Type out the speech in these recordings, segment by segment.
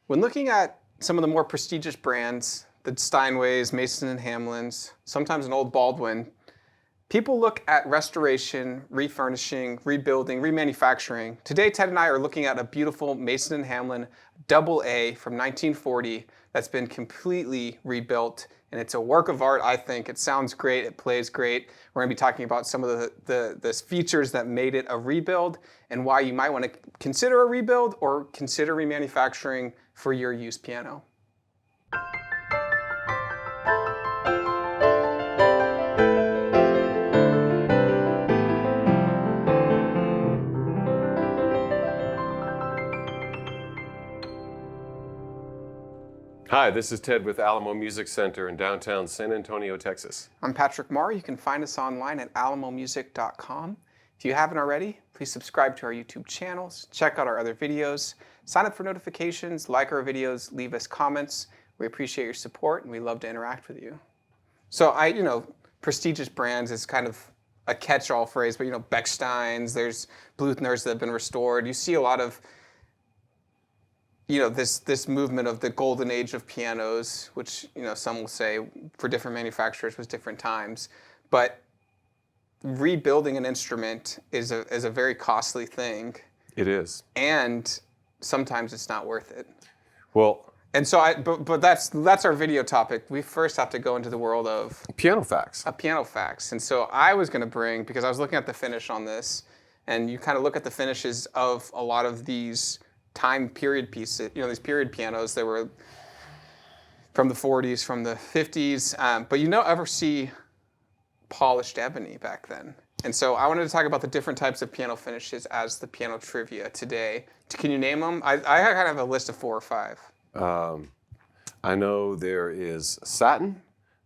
When looking at some of the more prestigious brands, the Steinways, Mason and Hamlins, sometimes an old Baldwin, people look at restoration, refurnishing, rebuilding, remanufacturing. Today, Ted and I are looking at a beautiful Mason and Hamlin AA from 1940 that's been completely rebuilt. And it's a work of art, I think. It sounds great. It plays great. We're going to be talking about some of the features that made it a rebuild and why you might want to consider a rebuild or consider remanufacturing for your used piano. Hi, this is Ted with Alamo Music Center in downtown San Antonio, Texas. I'm Patrick Marr. You can find us online at alamomusic.com. If you haven't already, please subscribe to our YouTube channels, check out our other videos, sign up for notifications, like our videos, leave us comments. We appreciate your support and we love to interact with you. So prestigious brands is kind of a catch-all phrase, but Bechsteins, there's Bluthners that have been restored. You see a lot of this movement of the golden age of pianos, which some will say for different manufacturers was different times, but rebuilding an instrument is a very costly thing. It is, and sometimes it's not worth it. Well, and so but that's our video topic. We first have to go into the world of piano facts. Piano facts, and so I was going to bring, because I was looking at the finish on this, and you kind of look at the finishes of a lot of these time period pieces, these period pianos that were from the 40s, from the 50s, but you don't ever see polished ebony back then. And so I wanted to talk about the different types of piano finishes as the piano trivia today. Can you name them? I kind of have a list of 4 or 5. I know there is satin,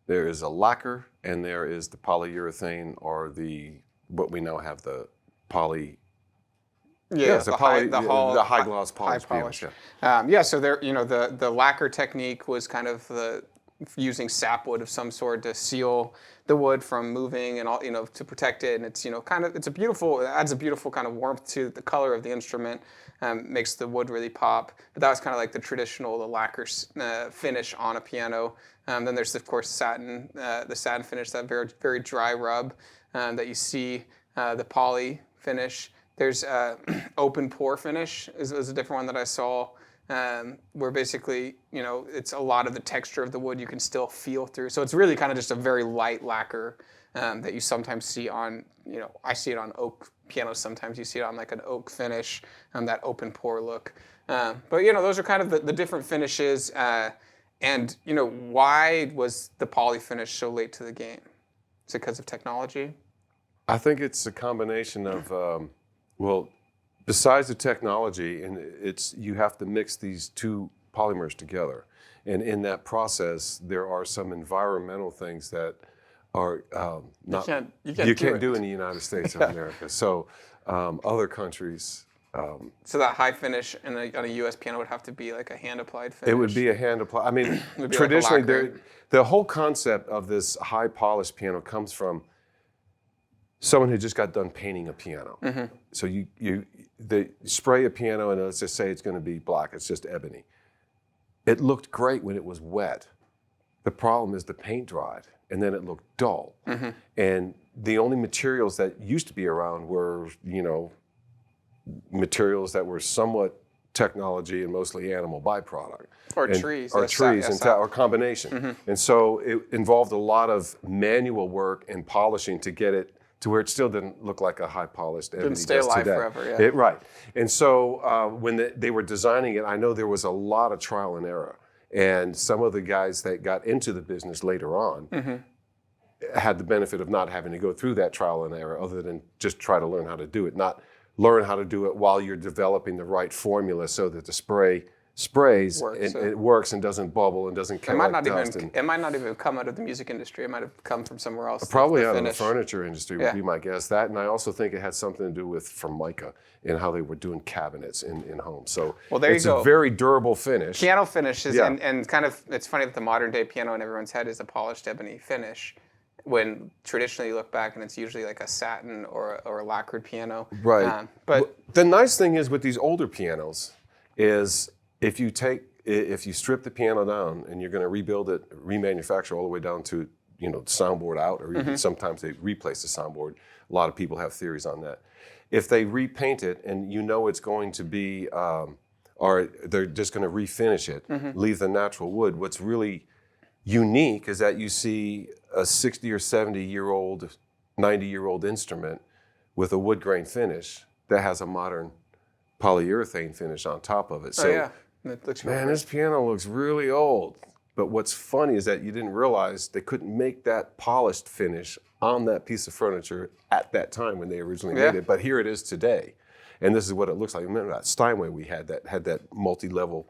there is a lacquer, and there is the polyurethane, or what we now have the poly. Yeah, the high gloss polish. High polish. Yeah. So there, the lacquer technique was kind of using sapwood of some sort to seal the wood from moving and all, to protect it. And it's, it adds a beautiful kind of warmth to the color of the instrument, makes the wood really pop. But that was kind of like the lacquer finish on a piano. Then there's, of course, satin, the satin finish, that very, very dry rub that you see, the poly finish. There's open pore finish is a different one that I saw, where basically, it's a lot of the texture of the wood you can still feel through. So it's really kind of just a very light lacquer that you sometimes see on, I see it on oak pianos sometimes. You see it on like an oak finish, that open pore look. But those are kind of the different finishes. And why was the poly finish so late to the game? Is it because of technology? I think it's a combination of... Well, besides the technology, and you have to mix these two polymers together. And in that process, there are some environmental things that are you can't do in the United States of America. So other countries... so that high finish on a U.S. piano would have to be like a hand-applied finish? It would be a hand-applied. I mean, traditionally, the whole concept of this high-polished piano comes from someone who just got done painting a piano. Mm-hmm. So they spray a piano and let's just say it's going to be black. It's just ebony. It looked great when it was wet. The problem is the paint dried and then it looked dull. Mm-hmm. And the only materials that used to be around were, materials that were somewhat technology and mostly animal byproduct. Or trees. Or combination. Mm-hmm. And so it involved a lot of manual work and polishing to get it to where it still didn't look like a high-polished ebony. Didn't stay alive forever, yeah. Right. And so when they were designing it, I know there was a lot of trial and error. And some of the guys that got into the business later on had the benefit of not having to go through that trial and error, other than just try to learn how to do it, not learn how to do it while you're developing the right formula so that the sprays and it works and doesn't bubble and doesn't come like dust. It might not even come out of the music industry. It might have come from somewhere else. Probably out of the furniture industry would be my guess. That, and I also think it had something to do with Formica and how they were doing cabinets in homes. So it's a very durable finish. Piano finishes, and kind of, it's funny that the modern day piano in everyone's head is a polished ebony finish, when traditionally you look back and it's usually like a satin or a lacquered piano. Right. But the nice thing is with these older pianos is if you take if you strip the piano down and you're going to rebuild it, remanufacture all the way down to, soundboard out, or even sometimes they replace the soundboard. A lot of people have theories on that. If they repaint it and it's going to be, or they're just going to refinish it, leave the natural wood, what's really unique is that you see a 60 or 70-year-old, 90-year-old instrument with a wood grain finish that has a modern polyurethane finish on top of it. So, It looks man, this piano looks really old. But what's funny is that you didn't realize they couldn't make that polished finish on that piece of furniture at that time when they originally made it. But here it is today. And this is what it looks like. Remember that Steinway we had that multi-level,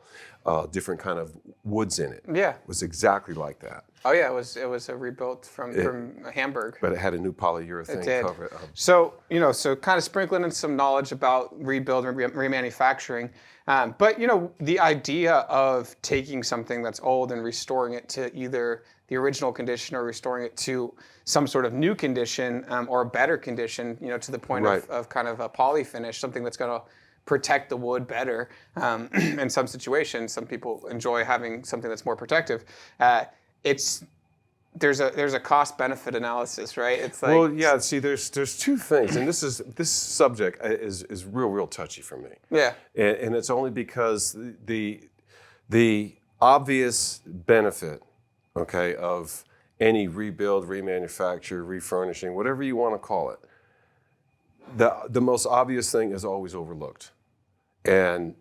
different kind of woods in it. Yeah. It was exactly like that. Oh yeah, it was a rebuilt from Hamburg. But it had a new polyurethane cover. So so kind of sprinkling in some knowledge about rebuild and remanufacturing. But the idea of taking something that's old and restoring it to either the original condition or restoring it to some sort of new condition or a better condition, to the point of kind of a poly finish, something that's going to protect the wood better. In some situations, some people enjoy having something that's more protective. There's a cost benefit analysis, right? It's like, well, yeah. See, there's two things, and this subject is real touchy for me. Yeah, and it's only because the obvious benefit, okay, of any rebuild, remanufacture, refurnishing, whatever you want to call it, the most obvious thing is always overlooked, and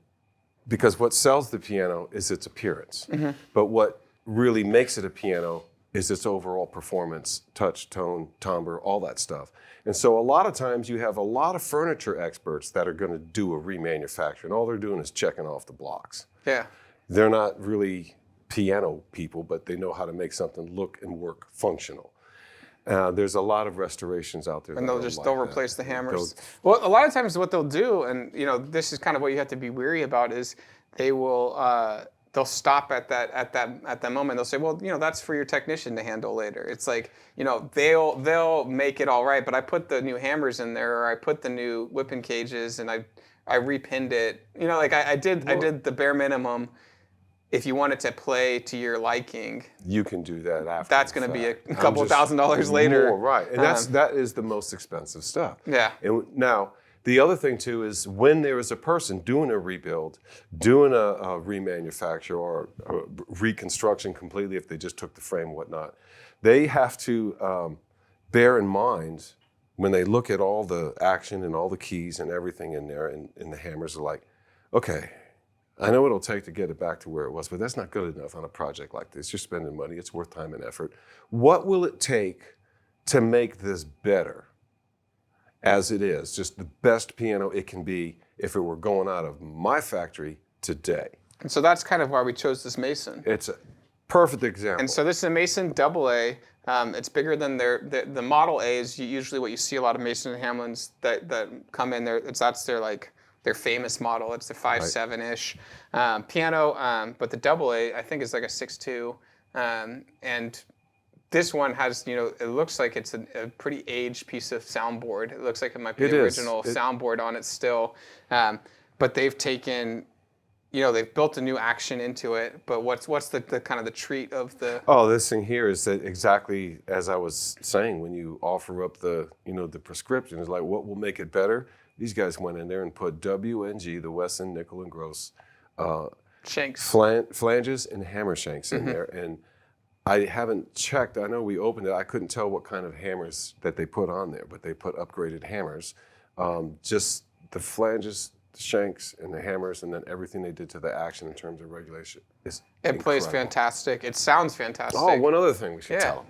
because what sells the piano is its appearance, but what really makes it a piano is its overall performance, touch, tone, timbre, all that stuff. And so a lot of times you have a lot of furniture experts that are going to do a remanufacture, and all they're doing is checking off the blocks. Yeah. They're not really piano people, but they know how to make something look and work functional. There's a lot of restorations out there. And they'll replace the hammers. Well, a lot of times what they'll do, and this is kind of what you have to be weary about, is they will they'll stop at that moment. They'll say, well, that's for your technician to handle later. It's like, they'll make it all right, but I put the new hammers in there, or I put the new whipping cages, and I repinned it. I did the bare minimum. If you want it to play to your liking, you can do that after. That's going to be a couple $1,000s later. More, right, and that is the most expensive stuff. Yeah. And now, the other thing too is when there is a person doing a rebuild, doing a remanufacture or a reconstruction completely, if they just took the frame and whatnot, they have to bear in mind when they look at all the action and all the keys and everything in there, and the hammers are like, okay, I know it'll take to get it back to where it was, but that's not good enough on a project like this. You're spending money, it's worth time and effort. What will it take to make this better? As it is, just the best piano it can be if it were going out of my factory today. And so that's kind of why we chose this Mason. It's a perfect example. And so this is a Mason AA. It's bigger than the Model A is usually what you see a lot of Mason and Hamlins that come in there. That's their famous model. It's the 5.7-ish piano, but the AA I think is like a 6.2, and this one has, it looks like it's a pretty aged piece of soundboard. It looks like it might be the original soundboard on it still. But they've taken, they've built a new action into it. But what's the kind of the treat of the... Oh, this thing here is that exactly as I was saying, when you offer up the prescription, it's like, what will make it better? These guys went in there and put WNG, the Wesson Nickel and Gross, shanks, flanges and hammer shanks in there. And I haven't checked. I know we opened it. I couldn't tell what kind of hammers that they put on there, but they put upgraded hammers. Just the flanges, the shanks, and the hammers, and then everything they did to the action in terms of regulation is incredible. Plays fantastic. It sounds fantastic. Oh, one other thing we should tell them.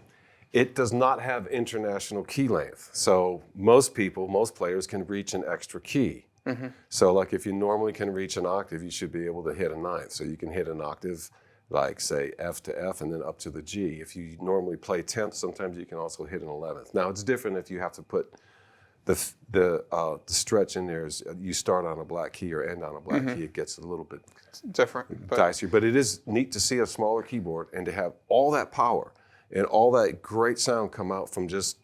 It does not have international key length. So most players can reach an extra key. So like if you normally can reach an octave, you should be able to hit a ninth. So you can hit an octave like say F to F and then up to the G. If you normally play 10th, sometimes you can also hit an 11th. Now it's different if you have to put the stretch in there. Is you start on a black key or end on a black key, it gets a little bit different, dicier. But it is neat to see a smaller keyboard and to have all that power and all that great sound come out from just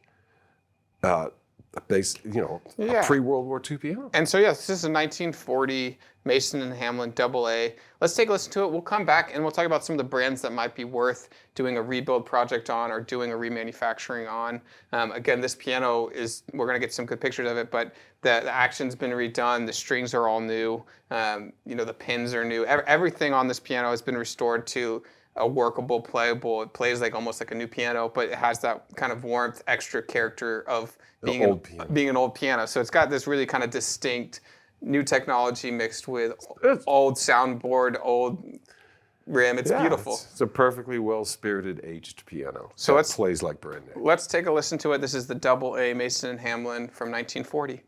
a pre-World War II piano. And so, yes, this is a 1940 Mason and Hamlin AA. Let's take a listen to it. We'll come back and we'll talk about some of the brands that might be worth doing a rebuild project on or doing a remanufacturing on. Again, this piano we're going to get some good pictures of it, but the action's been redone. The strings are all new. The pins are new. Everything on this piano has been restored to a workable, playable. It plays almost like a new piano, but it has that kind of warmth, extra character of being an old piano. So it's got this really kind of distinct new technology mixed with old soundboard, old rim. It's beautiful. It's a perfectly well-spirited, aged piano. So it plays like brand new. Let's take a listen to it. This is the AA Mason and Hamlin from 1940.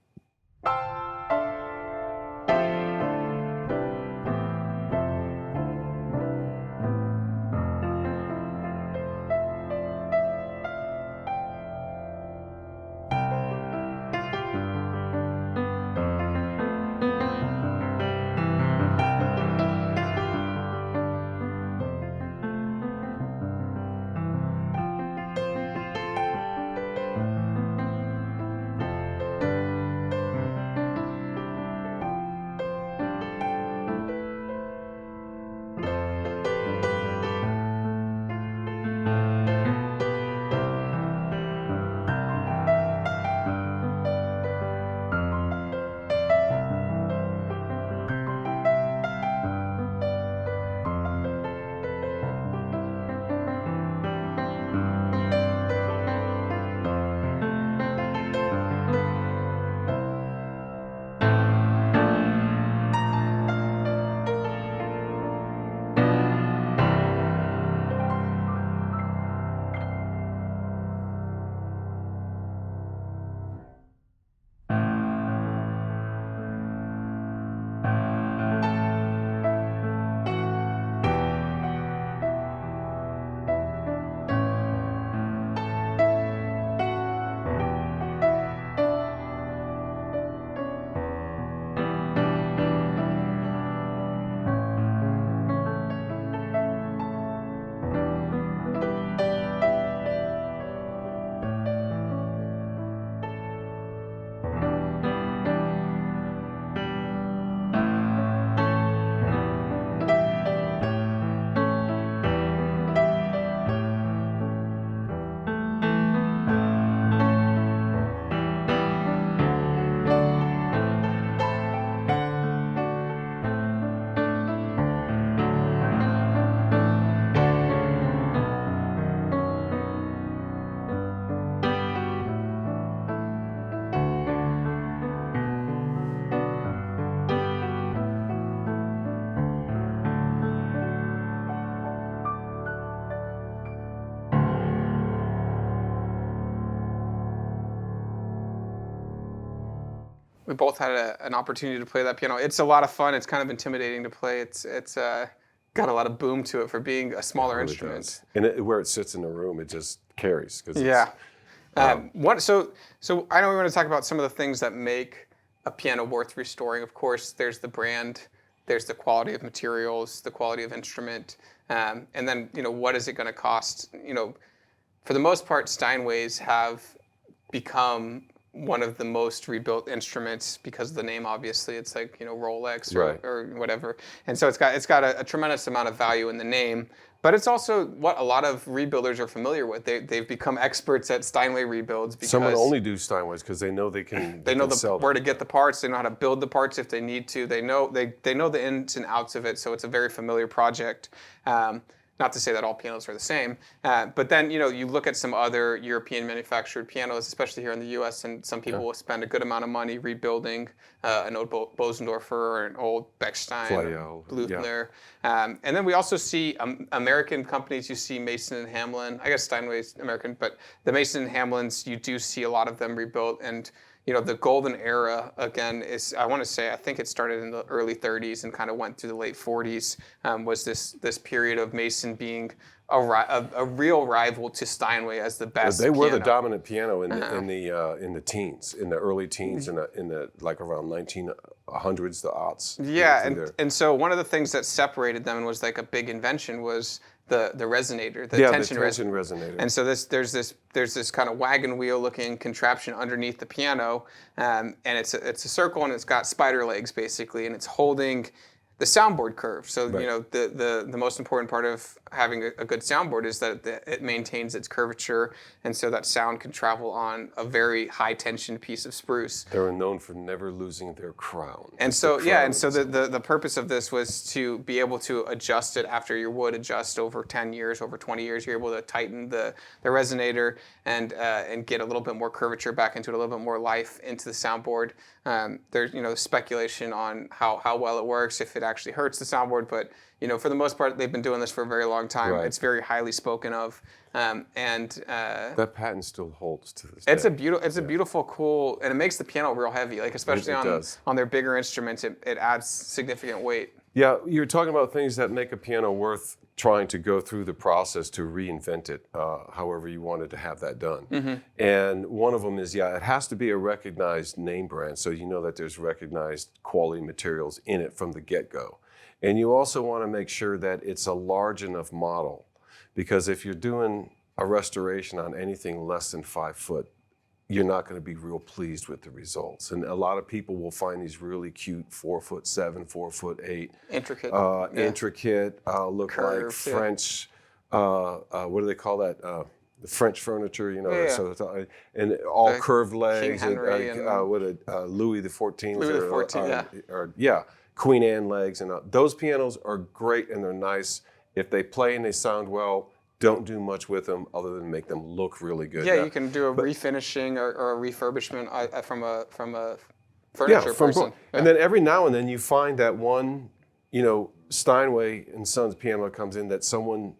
We both had an opportunity to play that piano. It's a lot of fun. It's kind of intimidating to play. It's got a lot of boom to it for being a smaller instrument. Does. And where it sits in the room, it just carries. Yeah. So I know we want to talk about some of the things that make a piano worth restoring. Of course, there's the brand, there's the quality of materials, the quality of instrument, and then what is it going to cost? For the most part, Steinways have become one of the most rebuilt instruments because of the name. Obviously, it's like Rolex or whatever, and so it's got a tremendous amount of value in the name. But it's also what a lot of rebuilders are familiar with. They've become experts at Steinway rebuilds. Because some would only do Steinways because they know they can. They know where to get the parts. They know how to build the parts if they need to. They know the ins and outs of it. So it's a very familiar project. Not to say that all pianos are the same, but then you look at some other European manufactured pianos, especially here in the U.S., and some people will spend a good amount of money rebuilding an old Bosendorfer or an old Bechstein, or Bluthner. And then we also see American companies. You see Mason and Hamlin. I guess Steinway's American, but the Mason and Hamlins, you do see a lot of them rebuilt. And the golden era, again, I think it started in the early 30s and kind of went through the late 40s, was this period of Mason being a real rival to Steinway as the best They were piano. the dominant piano in the teens, in the early teens, in the like around hundreds, the aughts. Yeah, through and there. and so one of the things that separated them and was like a big invention was the resonator, the Yeah, tension the tension resonator. And so there's this kind of wagon wheel looking contraption underneath the piano, and it's a circle and it's got spider legs basically, and it's holding the soundboard curve. So Right. the most important part of having a good soundboard is that it maintains its curvature, and so that sound can travel on a very high tension piece of spruce. They're known for never losing their crown. And It's so the yeah, and crown. so the purpose of this was to be able to adjust it after your wood adjusts over 10 years, over 20 years. You're able to tighten the resonator and get a little bit more curvature back into it, a little bit more life into the soundboard. There's speculation on how well it works, if it actually hurts the soundboard, but for the most part they've been doing this for a very long time. Right. It's very highly spoken of, That patent still holds to this it's day. a beautiful, cool, and it makes the piano real heavy. Like especially It does. on their bigger instruments, it adds significant weight. Yeah, you're talking about things that make a piano worth trying to go through the process to reinvent it, however you wanted to have that done. Mm-hmm. And one of them is, it has to be a recognized name brand, so you know that there's recognized quality materials in it from the get-go. And you also want to make sure that it's a large enough model, because if you're doing a restoration on anything less than 5 foot, you're not going to be real pleased with the results. And a lot of people will find these really cute 4'7", 4'8", Intricate, intricate, look Curved, like French. What do they call that? The French furniture, Yeah. So and all The curved legs. King Henry and Louis the 14th. Louis the 14th, yeah. Queen Anne legs, and those pianos are great and they're nice. If they play and they sound well, don't do much with them other than make them look really good. Yeah, Now, you can do a refinishing or a refurbishment from a furniture person. And then every now and then you find that one, Steinway and Sons piano comes in that someone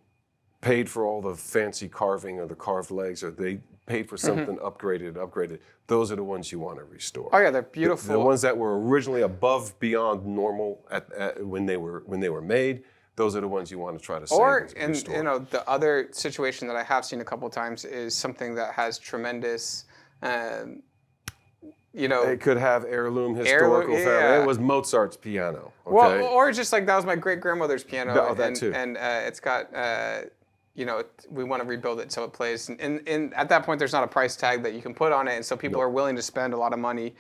paid for all the fancy carving or the carved legs, or they paid for something upgraded. Those are the ones you want to restore. Oh yeah, they're beautiful. The ones that were originally above beyond normal when they were made. Those are the ones you want to try to save and restore. The other situation that I have seen a couple of times is something that has tremendous, It could have heirloom historical value. yeah. It was Mozart's piano. Okay? Well, or just like that was my great grandmother's piano. That too. And it's got, we want to rebuild it so it plays. And at that point, there's not a price tag that you can put on it, and so people are willing to spend a lot of money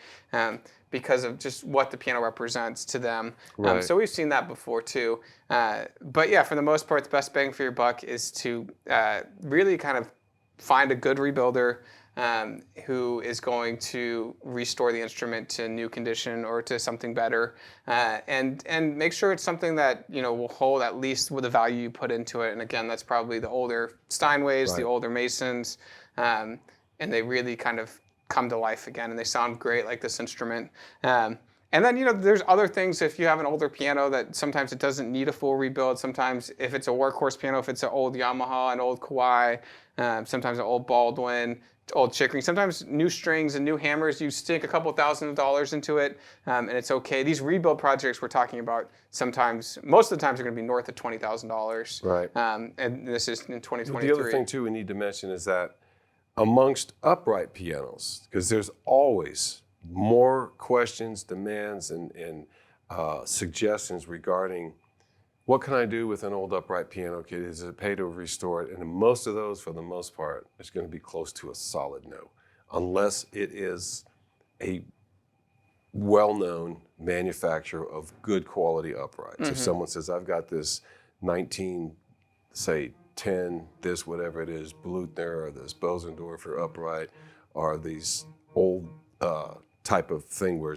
because of just what the piano represents to them. Right. So we've seen that before too. But yeah, for the most part, the best bang for your buck is to really kind of find a good rebuilder who is going to restore the instrument to new condition or to something better, and make sure it's something that will hold at least with the value you put into it. And again, that's probably the older Steinways, the older Masons, and they really kind of come to life again, and they sound great like this instrument. And then there's other things. If you have an older piano, that sometimes it doesn't need a full rebuild. Sometimes if it's a workhorse piano, if it's an old Yamaha, an old Kawai, sometimes an old Baldwin, old Chickering. Sometimes new strings and new hammers, you stick a couple $1,000s into it, and it's okay. These rebuild projects we're talking about, most of the times, are going to be north of $20,000. Right. And this is in 2023. The other thing too we need to mention is that amongst upright pianos, because there's always more questions, demands, and suggestions regarding what can I do with an old upright piano kit? Is it pay to restore it? And most of those, for the most part, is going to be close to a solid no, unless it is a well-known manufacturer of good quality uprights. Mm-hmm. If someone says, I've got this 10, this whatever it is, Blutner or this Bosendorfer upright, or these old type of thing where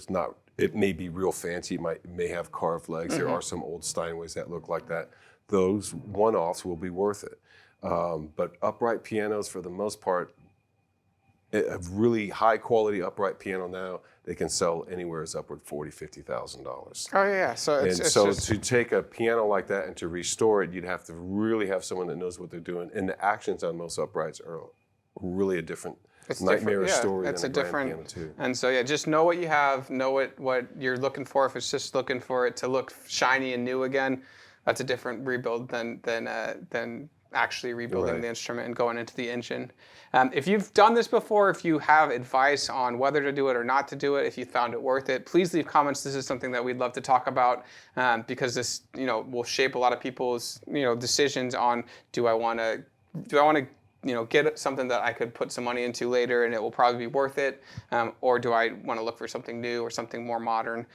it may be real fancy, it may have carved legs. Mm-hmm. There are some old Steinways that look like that. Those one-offs will be worth it. But upright pianos, for the most part, a really high-quality upright piano now, they can sell anywhere as upward $40,000, $50,000. Oh yeah, so it's just, to take a piano like that and to restore it, you'd have to really have someone that knows what they're doing. And the actions on most uprights are really a different nightmarish story it's than a grand different piano too. And so just know what you have, know what you're looking for. If it's just looking for it to look shiny and new again, that's a different rebuild than actually rebuilding Right. the instrument and going into the engine. If you've done this before, if you have advice on whether to do it or not to do it, if you found it worth it, please leave comments. This is something that we'd love to talk about because this, will shape a lot of people's, decisions on do I want to get something that I could put some money into later and it will probably be worth it, or do I want to look for something new or something more modern?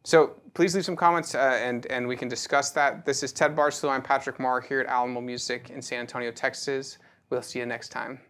So please leave some comments and we can discuss that. This is Ted Barstow. I'm Patrick Marr here at Alamo Music in San Antonio, Texas. We'll see you next time.